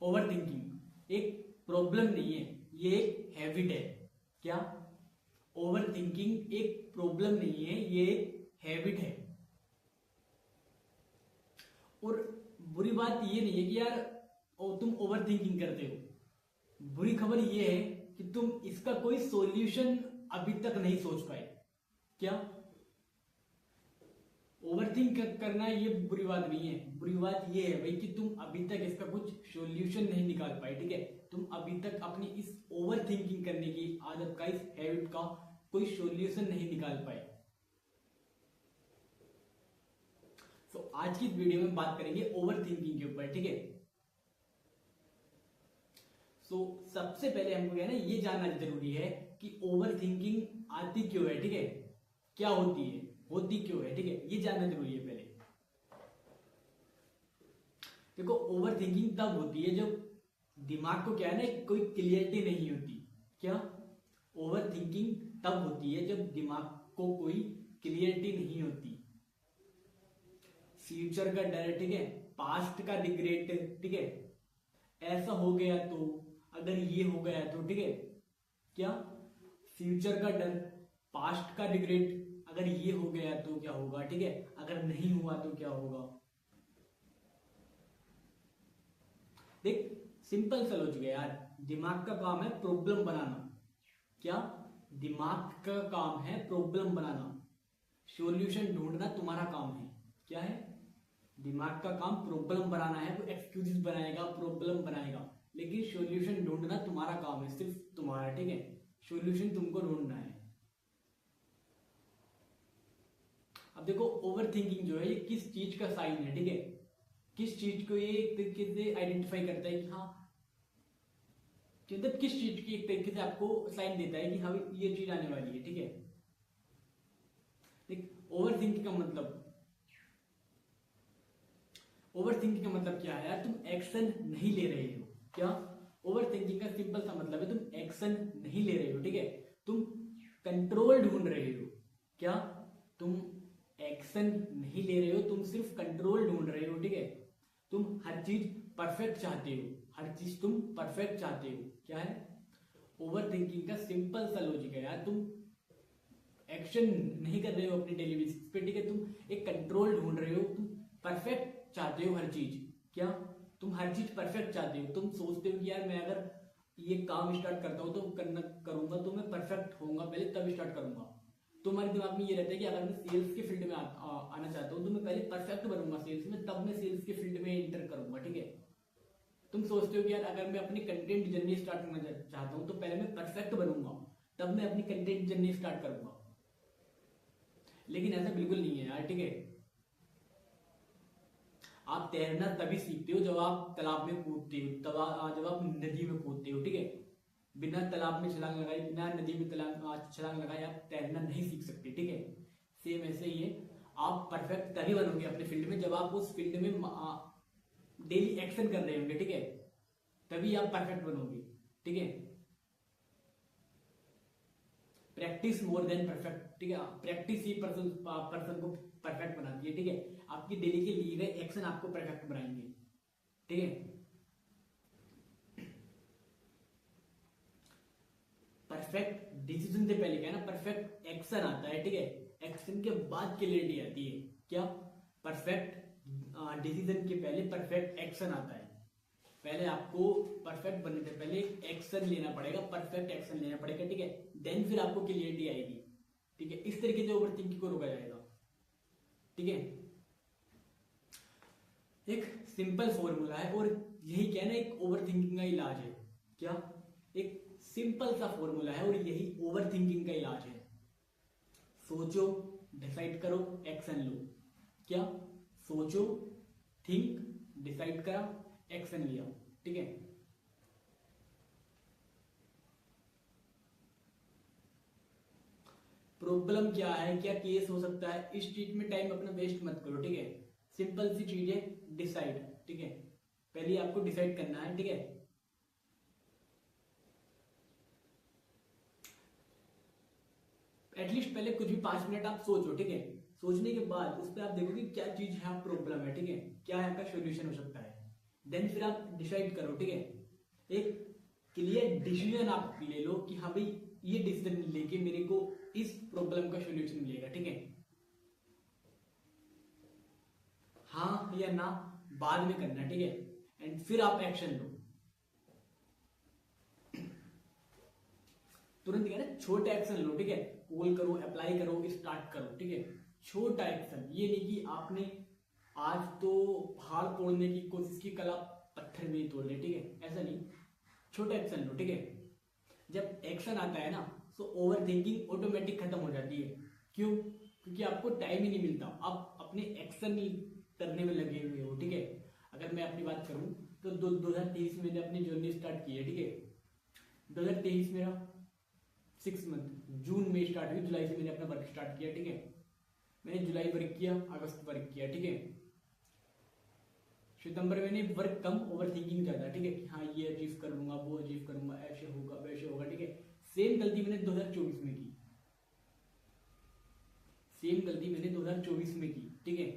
Over thinking एक problem नहीं है, ये एक हैबिट है। क्या? ओवर थिंकिंग एक प्रॉब्लम नहीं है, ये एक हैबिट है। और बुरी बात ये नहीं है कि यार तुम ओवर थिंकिंग करते हो। बुरी खबर ये है कि तुम इसका कोई सॉल्यूशन अभी तक नहीं सोच पाए। क्या? ओवरथिंक करना ये बुरी बात नहीं है, बुरी बात ये है भाई कि तुम अभी तक इसका कुछ सॉल्यूशन नहीं निकाल पाए। ठीक है, तुम अभी तक अपनी इस ओवर थिंकिंग करने की आदत का, इस हैबिट का कोई सॉल्यूशन नहीं निकाल पाए। तो आज की इस वीडियो में बात करेंगे ओवर थिंकिंग के ऊपर। ठीक है, सो सबसे पहले हमको क्या है ना, ये जानना जरूरी है कि ओवर थिंकिंग आती क्यों है। ठीक है, क्या होती है, होती क्यों है। ठीक है, ये जानना जरूरी है पहले। देखो, ओवर थिंकिंग तब होती है जब दिमाग को क्या है ना, कोई क्लियरिटी नहीं होती। क्या? ओवर थिंकिंग तब होती है जब दिमाग को कोई क्लियरिटी नहीं होती। फ्यूचर का डर, ठीक है, पास्ट का रिग्रेट, ठीक है, ऐसा हो गया तो, अगर ये हो गया तो, ठीक है। क्या? फ्यूचर का डर, पास्ट का रिग्रेट, अगर ये हो गया तो क्या होगा, ठीक है, अगर नहीं हुआ तो क्या होगा। देख, सिंपल सा लॉजिक है यार, दिमाग का काम है प्रॉब्लम बनाना। क्या? दिमाग का काम है प्रॉब्लम बनाना, सॉल्यूशन ढूंढना तुम्हारा काम है। क्या है? दिमाग का काम प्रॉब्लम बनाना है, तो एक्सक्यूजेस बनाएगा, प्रॉब्लम बनाएगा, लेकिन सॉल्यूशन ढूंढना तुम्हारा काम है, सिर्फ तुम्हारा। ठीक है, सॉल्यूशन तुमको ढूंढना है। अब देखो, ओवर थिंकिंग जो है ये किस चीज का साइन है। ठीक है, किस चीज को ये एक तरीके से आइडेंटिफाई करता है कि हाँ, मतलब किस चीज की एक तरीके से आपको साइन देता है कि हाँ ये चीज आने वाली है। ठीक है, देख, ओवर थिंकिंग का मतलब, ओवर थिंकिंग का मतलब क्या है यार, तुम एक्शन नहीं ले रहे हो। क्या? ओवर थिंकिंग का सिंपल सा मतलब है तुम एक्शन नहीं ले रहे हो। ठीक है, तुम कंट्रोल ढूंढ रहे हो। क्या? तुम एक्शन नहीं ले रहे हो, तुम सिर्फ कंट्रोल ढूंढ रहे हो। ठीक है, तुम हर चीज परफेक्ट चाहते हो, हर चीज तुम परफेक्ट चाहते हो। क्या है? ओवर थिंकिंग का सिंपल सा लॉजिक है यार, तुम एक्शन नहीं कर रहे हो अपने डेली बेसिस पे। ठीक है, तुम एक कंट्रोल ढूंढ रहे हो, तुम परफेक्ट चाहते हो हर चीज। क्या? तुम हर चीज परफेक्ट चाहते हो, तुम सोचते हो कि यार मैं अगर ये काम स्टार्ट करता हूं तो करना करूंगा तो मैं परफेक्ट होऊंगा पहले, तब स्टार्ट करूंगा। तुम्हारे दिमाग में ये रहता है कि अगर मैं सेल्स के फील्ड में आना चाहता हूँ तो मैं पहले परफेक्ट बनूंगा सेल्स में, तब मैं सेल्स के फील्ड में एंटर करूंगा। ठीक है, तुम सोचते हो कि यार अगर मैं अपनी कंटेंट जर्नी स्टार्ट करना चाहता हूँ तो पहले मैं परफेक्ट बनूंगा, तब मैं अपनी कंटेंट जर्नी स्टार्ट करूंगा। लेकिन ऐसा बिल्कुल नहीं है यार। ठीक है, आप तैरना तभी सीखते हो जब आप तालाब में कूदते हो, तब जब आप नदी में कूदते हो। ठीक है, बिना तालाब में छलांग लगाए, बिना नदी में छलांग लगाए आप तैरना नहीं सीख सकते। ठीक है, सेम ऐसे ही है, आप परफेक्ट तभी बनोगे अपने फील्ड में जब आप उस फील्ड में डेली एक्शन कर रहे होंगे। ठीक है, तभी आप परफेक्ट बनोगे। ठीक है, प्रैक्टिस मोर देन परफेक्ट। ठीक है, प्रैक्टिस ही पर्सन को परफेक्ट बनाती है। ठीक है, आपकी डेली के लिए गए एक्शन आपको परफेक्ट बनाएंगे। ठीक है, परफेक्ट डिसीजन से पहले क्या है ना, परफेक्ट एक्शन आता है। ठीक है, एक्शन के बाद क्लियरिटी आती है। क्या? परफेक्ट डिसीजन के पहले परफेक्ट एक्शन आता है। पहले आपको परफेक्ट बनने से पहले एक्शन लेना पड़ेगा, परफेक्ट एक्शन लेना पड़ेगा। ठीक है, देन फिर आपको क्लियरिटी आएगी। ठीक है, इस तरीके से ओवर थिंकिंग को रोका जाएगा। ठीक है, एक सिंपल फॉर्मूला है और यही क्या है ना, एक ओवर थिंकिंग का इलाज है। क्या? एक सिंपल सा फॉर्मूला है और यही ओवर थिंकिंग का इलाज है। सोचो, डिसाइड करो, एक्शन लो। क्या? सोचो, थिंक, डिसाइड करा, एक्शन लिया। ठीक है, प्रॉब्लम क्या है, क्या केस हो सकता है, इस चीज में टाइम अपना वेस्ट मत करो। ठीक है, सिंपल सी चीज है, डिसाइड। ठीक है, पहले आपको डिसाइड करना है। ठीक है, एटलीस्ट पहले कुछ भी 5 मिनट आप सोचो। ठीक है, सोचने के बाद उस पर आप देखो कि क्या चीज है, प्रॉब्लम है। ठीक है, क्या है आपका सोल्यूशन हो सकता है। देन फिर आप डिसाइड करो, ठीक है, एक क्लियर डिसीजन आप ले लो कि हाँ भाई ये डिसीजन लेके मेरे को इस प्रॉब्लम का सॉल्यूशन मिलेगा, ठीक है, हाँ या ना बाद में करना, ठीक है, एंड फिर आप एक्शन लो। तुरंत क्या ना, छोटे एक्शन लो, ठीक है, कॉल करो, अप्लाई करो, स्टार्ट करो, ठीक है, छोटा एक्शन। ये नहीं कि आपने आज तो पहाड़ तोड़ने की कोशिश की, कल आप पत्थर भी तोड़ ले, ठीक है, ऐसा नहीं, छोटा एक्शन लो, ठीक है। जब एक्शन आता है ना तो ओवर थिंकिंग ऑटोमेटिक खत्म हो जाती है। क्यों? क्योंकि आपको टाइम ही नहीं मिलता, आप अपने एक्शन करने में लगे हुए हो, ठीक है। अगर मैं अपनी बात करूं तो 2023 में मैंने अपनी जर्नी स्टार्ट की है, ठीक है। 2023 मेरा 6 मंथ, जून में स्टार्ट हुई, जुलाई से मैंने अपना वर्क स्टार्ट किया, ठीक है। मैंने जुलाई वर्क किया, अगस्त वर्क किया, ठीक है। सितंबर में मैंने वर्क कम, ओवर थिंकिंग ज्यादा, ठीक है, कि हाँ ये अचीव कर लूंगा, वो अचीव करूंगा, ऐसे होगा वैसे होगा, ठीक है। सेम गलती मैंने 2024 में की, सेम गलती मैंने 2024 में की, ठीक है,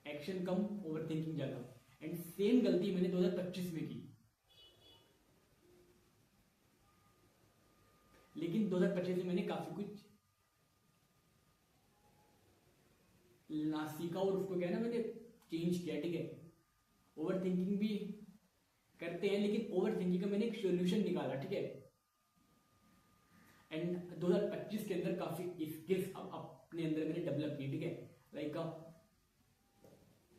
एक्शन कम, ओवर थिंकिंग ज्यादा। एंड सेम गलती मैंने 2025 में की, लेकिन 2025 में मैंने काफी कुछ ना सीखा और उसको क्या है ना, मैंने चेंज किया, ठीक है। ओवर थिंकिंग भी करते हैं, लेकिन ओवर थिंकिंग का मैंने एक सोल्यूशन निकाला, ठीक है। एंड 2025 के अंदर काफी स्किल्स अपने अंदर मैंने डेवलप की, ठीक है। लाइक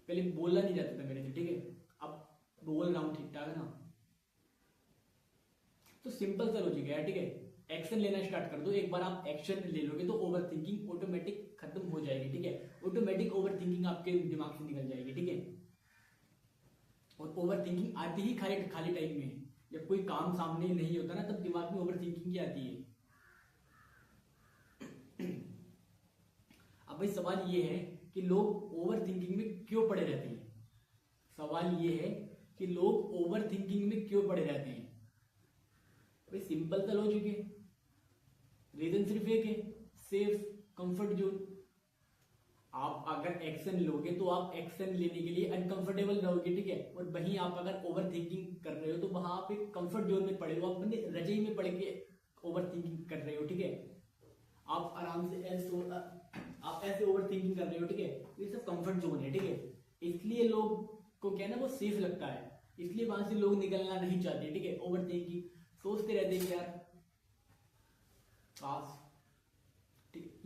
पहले बोलना नहीं जाता था मेरे से, ठीक है, अब बोल रहा हूं ठीक ठाक है ना। तो सिंपल सा लॉजिक है, ठीक है, एक्शन लेना स्टार्ट कर दो। एक बार आप एक्शन ले लोगे तो ओवर थिंकिंग ऑटोमेटिक खत्म हो जाएगी, ठीक है। ऑटोमेटिक ओवर थिंकिंग आपके दिमाग से निकल जाएगी, ठीक है। और ओवर थिंकिंग आती ही खाली खाली टाइम में, जब कोई काम सामने नहीं होता ना, तब दिमाग में ओवर थिंकिंग की आती है। अब भाई सवाल ये है कि लोग ओवर थिंकिंग में क्यों पड़े रहते हैं। सवाल ये है कि लोग ओवर थिंकिंग में क्यों पड़े रहते हैं। भाई सिंपल सा लॉजिक है, रीजन सिर्फ एक है, सेफ कंफर्ट जोन। आप अगर एक्शन लोगे तो आप एक्शन लेने के लिए अनकंफर्टेबल रहोगे, ठीक है। और वहीं आप अगर ओवर थिंकिंग कर रहे हो तो वहां आप एक कंफर्ट जोन में पड़े हो, आप अपने रजाई में पड़ के ओवर थिंकिंग कर रहे हो, ठीक है। आप आराम से आप ऐसे ओवर थिंकिंग कर रहे हो, ठीक है। ये सब कंफर्ट जोन है, ठीक है। इसलिए लोग को क्या ना वो सेफ लगता है, इसलिए वहां से लोग निकलना नहीं चाहते, ठीक है। ओवर थिंकिंग सोचते रहते हैं यार काश,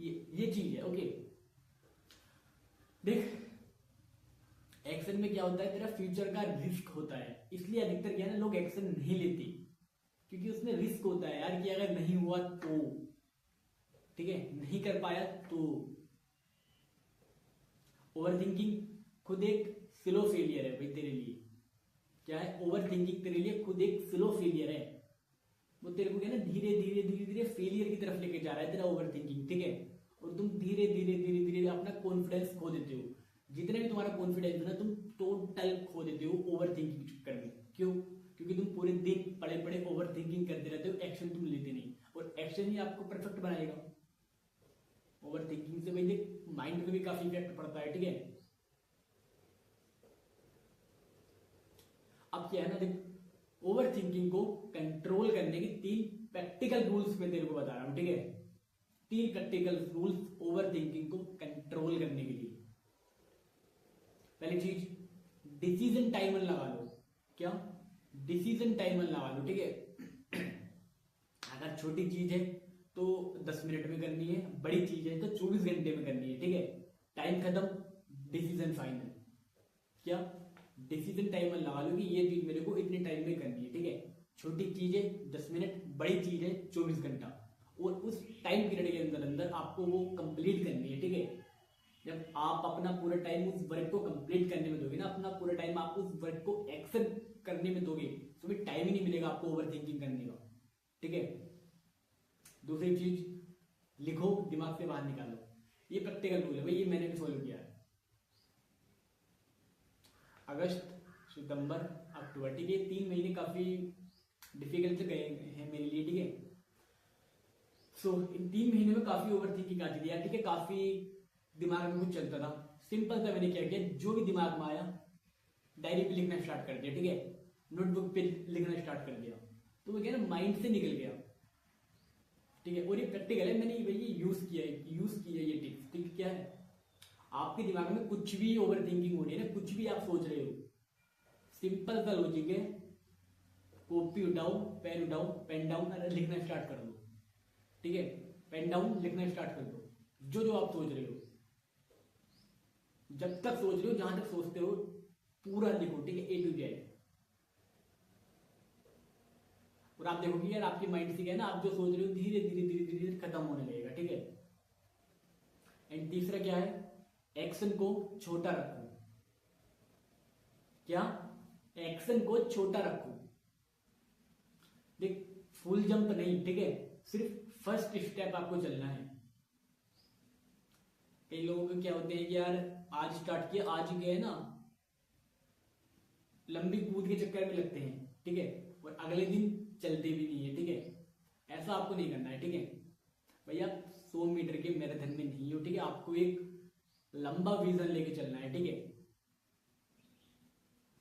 ये चीज है, ओके। देख एक्शन में क्या होता है, तेरा फ्यूचर का रिस्क होता है, इसलिए अधिकतर क्या है ना लोग एक्शन नहीं लेते, क्योंकि उसमें रिस्क होता है यार कि अगर नहीं हुआ तो, ठीक है, नहीं कर पाया तो। ओवर थिंकिंग खुद एक स्लो फेलियर है भाई तेरे लिए। क्या है ओवर थिंकिंग? तेरे लिए खुद एक स्लो फेलियर है। वो तेरे को क्या ना धीरे धीरे धीरे धीरे फेलियर की तरफ लेके जा रहा है तेरा ओवर थिंकिंग, ठीक है। और तुम धीरे धीरे धीरे धीरे अपना कॉन्फिडेंस खो देते हो। जितने भी तुम्हारा कॉन्फिडेंस है ना, तुम टोटल खो देते हो ओवर थिंकिंग चक्कर में। क्यों? क्योंकि तुम पूरे दिन पड़े पड़े ओवर थिंकिंग करते रहते हो, एक्शन तुम लेते नहीं, और एक्शन ही आपको परफेक्ट बनाएगा। ओवर थिंकिंग से भाई देख माइंड पे भी काफी इफेक्ट पड़ता है, ठीक है। अब क्या है ना, देख ओवर थिंकिंग को कंट्रोल करने की 3 प्रैक्टिकल रूल्स मैं तेरे को बता रहा हूं, ठीक है। 3 प्रैक्टिकल रूल्स ओवर थिंकिंग को कंट्रोल करने के लिए। पहली चीज, डिसीजन टाइमर लगा लो। क्या? डिसीजन टाइमर लगा लो, ठीक है। अगर छोटी चीज है तो 10 मिनट में करनी है, बड़ी चीज है तो 24 घंटे में करनी है, ठीक है। टाइम खत्म, डिसीजन फाइनल। क्या? डिसीजन टाइमर लगा लो कि ये चीज मेरे को इतने टाइम में करनी है, ठीक है। छोटी चीज है 10 मिनट, बड़ी चीज है 24 घंटा, और उस टाइम पीरियड के अंदर अंदर आपको वो कंप्लीट करनी है, ठीक है। जब आप अपना पूरा टाइम उस वर्क को कंप्लीट करने में दोगे ना, अपना पूरा टाइम आप उस वर्क को एक्शन करने में दोगे, तो भी टाइम ही नहीं मिलेगा आपको ओवर थिंकिंग करने का, ठीक है। दूसरी चीज, लिखो, दिमाग से बाहर निकालो। ये प्रैक्टिकल रूल है भाई, ये मैंने भी फॉलो किया है। अगस्त, सितंबर, अक्टूबर, ठीक है, 3 महीने काफी डिफिकल्ट गए हैं मेरे लिए, ठीक है। सो इन 3 महीने में काफी ओवर थिंकिंग आती थी यार, ठीक है। काफी दिमाग में कुछ चलता था। सिंपल सा मैंने क्या किया, जो भी दिमाग में आया डायरी पे लिखना स्टार्ट कर दिया, ठीक है, नोटबुक पे लिखना स्टार्ट कर दिया, तो वो क्या है ना माइंड से निकल गया, ठीक है। और ये प्रैक्टिकल है, मैंने ये यूज किया है ये टिप्स, ठीक है। क्या है, आपके दिमाग में कुछ भी ओवर थिंकिंग हो रही है ना, कुछ भी आप सोच रहे हो, सिंपल सा लॉजिक है, कॉपी उठाओ, पेन उठाओ, पेन डाउन लिखना स्टार्ट कर दो, ठीक है, पेन डाउन लिखना स्टार्ट कर दो, जो जो आप सोच रहे हो, जब तक सोच रहे हो, जहां तक सोचते हो पूरा लिखो, ठीक है, A to Z। और आप देखोगे यार आपकी माइंड से क्या है ना, आप जो सोच रहे हो धीरे धीरे धीरे धीरे धीरे खत्म होने लगेगा, ठीक है। एंड तीसरा क्या है, एक्शन को छोटा रखो। क्या, एक्शन को छोटा रखो। देख, फुल जंप नहीं, ठीक है, सिर्फ फर्स्ट स्टेप आपको चलना है। कई लोगों को क्या होते हैं कि यार आज स्टार्ट किया, आज ही गए ना, लंबी कूद के चक्कर में लगते हैं, ठीक है, और अगले दिन चलते भी नहीं है, ठीक है। ऐसा आपको नहीं करना है, ठीक है भैया। 100 मीटर के मैराथन में नहीं हो, ठीक है, आपको एक लंबा विजन लेके चलना है, ठीक है।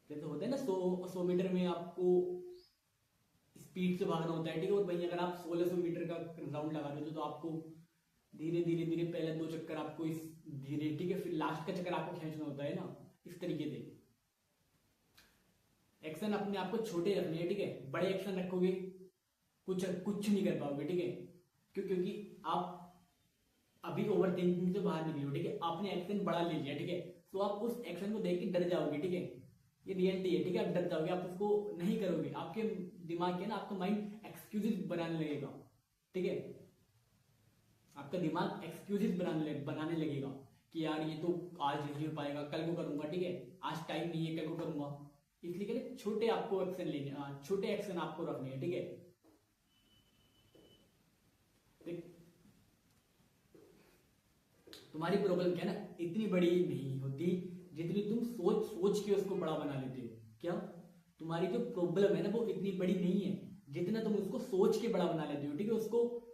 जैसे होता है ना 100 मीटर में आपको स्पीड से भागना होता है, ठीक है, और भाई अगर आप 1600 मीटर का राउंड लगा रहे हो तो आपको धीरे धीरे धीरे पहले 2 चक्कर आपको इस धीरे, ठीक है, फिर लास्ट का चक्कर आपको खींचना होता है ना, इस तरीके से। एक्शन अपने आप को छोटे रखने हैं, ठीक है, बड़े एक्शन रखोगे कुछ नहीं कर पाओगे, ठीक है। क्योंकि आप अभी ओवर थिंकिंग से बाहर निकले हो, ठीक है, आपने एक्शन बड़ा ले लिया, ठीक है, तो आप उस एक्शन को देख के डर जाओगे, ठीक है, ये रियलिटी है, ठीक है, आप डर जाओगे, आप उसको नहीं करोगे, आपके दिमाग के ना, आपका माइंड एक्सक्यूजेस बनाने लगेगा, ठीक है, आपका दिमाग एक्सक्यूजेस बनाने लगेगा कि यार ये तो आज नहीं हो पाएगा, कल को करूंगा, ठीक है, आज टाइम नहीं है, कल को करूंगा। इसलिए कहते छोटे आपको एक्शन लेने, छोटे एक्शन आपको रखने हैं, ठीक है। तुम्हारी प्रॉब्लम क्या है ना, इतनी बड़ी नहीं होती जितनी तुम सोच सोच के उसको बड़ा बना लेते हो। क्या, तुम्हारी जो प्रॉब्लम है ना वो इतनी बड़ी नहीं है जितना तुम उसको सोच के बड़ा बना लेते हो, ठीक है, उसको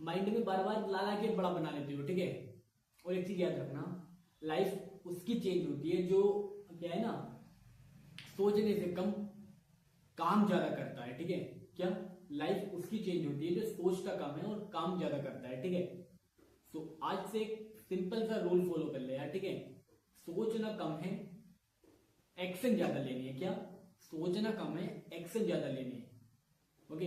माइंड में बार बार ला ला के बड़ा बना लेते हो, ठीक है। और एक चीज याद रखना, लाइफ उसकी चेंज होती है जो क्या है ना सोचने से कम काम ज्यादा करता है, ठीक है। क्या, लाइफ उसकी चेंज होती है जो सोचता कम है और काम ज्यादा करता है, ठीक है। सो आज से एक सिंपल सा रूल फॉलो कर ले यार, ठीक है, सोचना कम है, एक्शन ज्यादा लेनी है। क्या, सोचना कम है, एक्शन ज्यादा लेनी है, ओके।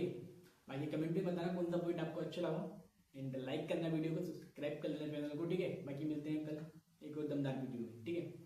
बाकी कमेंट में बताना कौन सा पॉइंट आपको अच्छा लगा, एंड लाइक करना वीडियो को, सब्सक्राइब कर लेना चैनल को, ठीक है। बाकी मिलते हैं कल एक और दमदार वीडियो में, ठीक है।